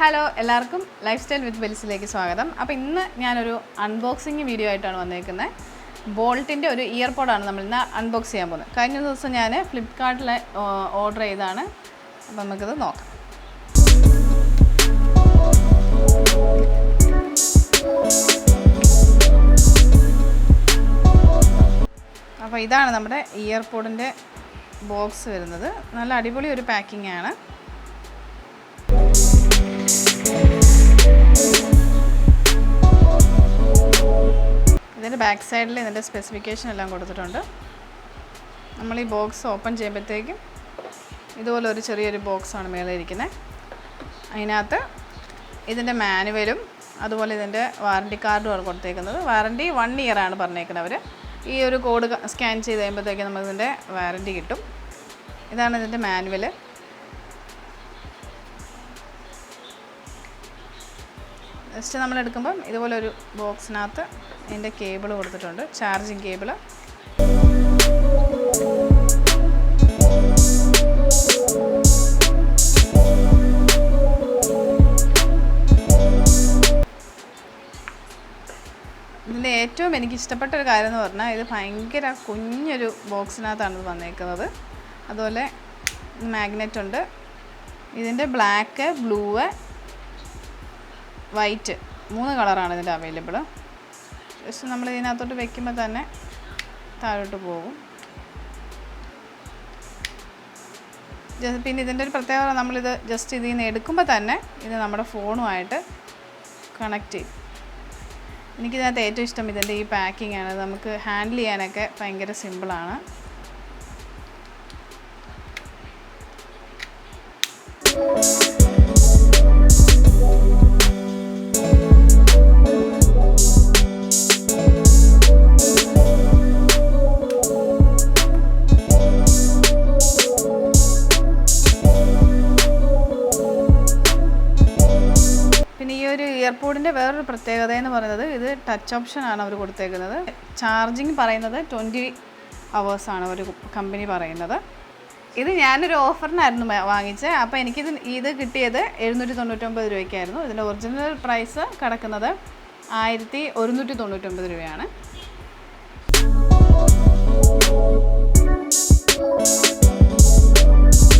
Hello എല്ലാവർക്കും life style വിത്ത് ബെൽസിലേക്ക് സ്വാഗതം. അപ്പോൾ ഇന്ന് ഞാനൊരു അൺബോക്സിങ് വീഡിയോ ആയിട്ടാണ് വന്നേക്കുന്നത്. ബോൾട്ടിൻ്റെ ഒരു ഇയർപോഡാണ് നമ്മൾ ഇന്ന് അൺബോക്സ് ചെയ്യാൻ പോകുന്നത്. കഴിഞ്ഞ ദിവസം ഞാൻ ഫ്ലിപ്കാർട്ടിൽ ഓർഡർ ചെയ്തതാണ്. അപ്പോൾ നമുക്കിത് നോക്കാം. അപ്പോൾ ഇതാണ് നമ്മുടെ ഇയർപോഡിൻ്റെ ബോക്സ് വരുന്നത്. നല്ല അടിപൊളി ഒരു പാക്കിംഗ് ആണ്. ഇതിൻ്റെ ബാക്ക് സൈഡിൽ ഇതിൻ്റെ സ്പെസിഫിക്കേഷൻ എല്ലാം കൊടുത്തിട്ടുണ്ട്. നമ്മൾ ഈ ബോക്സ് ഓപ്പൺ ചെയ്യുമ്പോഴത്തേക്കും ഇതുപോലെ ഒരു ചെറിയൊരു ബോക്സാണ് മേലെ ഇരിക്കുന്നത്. അതിനകത്ത് ഇതിൻ്റെ മാനുവലും അതുപോലെ ഇതിൻ്റെ വാറണ്ടി കാർഡുമാണ് കൊടുത്തേക്കുന്നത്. വാറണ്ടി 1 year ആണ് പറഞ്ഞേക്കുന്നത് അവർ. ഈ ഒരു കോഡ് സ്കാൻ ചെയ്ത് കഴിയുമ്പോഴത്തേക്കും നമുക്കിതിൻ്റെ വാറണ്ടി കിട്ടും. ഇതാണ് ഇതിൻ്റെ മാനുവൽ. ജസ്റ്റ് നമ്മൾ എടുക്കുമ്പം ഇതുപോലെ ഒരു ബോക്സിനകത്ത് അതിൻ്റെ കേബിൾ കൊടുത്തിട്ടുണ്ട്, ചാർജിങ് കേബിൾ. ഇതിൻ്റെ ഏറ്റവും എനിക്ക് ഇഷ്ടപ്പെട്ട ഒരു കാര്യം എന്ന് പറഞ്ഞാൽ ഇത് ഭയങ്കര കുഞ്ഞൊരു ബോക്സിനകത്താണ് ഇത് വന്നേക്കുന്നത്. അതുപോലെ മാഗ്നറ്റ് ഉണ്ട്. ഇതിൻ്റെ ബ്ലാക്ക്, ബ്ലൂ, വൈറ്റ് 3 കളറാണ് ഇതിൻ്റെ അവൈലബിൾ. ജസ്റ്റ് നമ്മൾ ഇതിനകത്തോട്ട് വെക്കുമ്പോൾ തന്നെ താഴോട്ട് പോകും. പിന്നെ ഇതിൻ്റെ ഒരു പ്രത്യേകത, നമ്മളിത് ജസ്റ്റ് ഇതിൽ നിന്ന് എടുക്കുമ്പോൾ തന്നെ ഇത് നമ്മുടെ ഫോണുമായിട്ട് കണക്റ്റ് ചെയ്യും. എനിക്കിതിനകത്ത് ഏറ്റവും ഇഷ്ടം ഇതിൻ്റെ ഈ പാക്കിംഗ് ആണ്. നമുക്ക് ഹാൻഡിൽ ചെയ്യാനൊക്കെ ഭയങ്കര സിമ്പിളാണ്. ഇയർപോഡിൻ്റെ വേറൊരു പ്രത്യേകത എന്ന് പറയുന്നത് ഇത് ടച്ച് ഓപ്ഷനാണ് അവർ കൊടുത്തേക്കുന്നത്. ചാർജിങ് പറയുന്നത് 20 hours ആണ് ഒരു കമ്പനി പറയുന്നത്. ഇത് ഞാനൊരു ഓഫറിനായിരുന്നു വാങ്ങിച്ചത്. അപ്പോൾ ഇത് കിട്ടിയത് 799 രൂപയ്ക്കായിരുന്നു. ഇതിൻ്റെ ഒറിജിനൽ പ്രൈസ് കിടക്കുന്നത് 1199 രൂപയാണ്.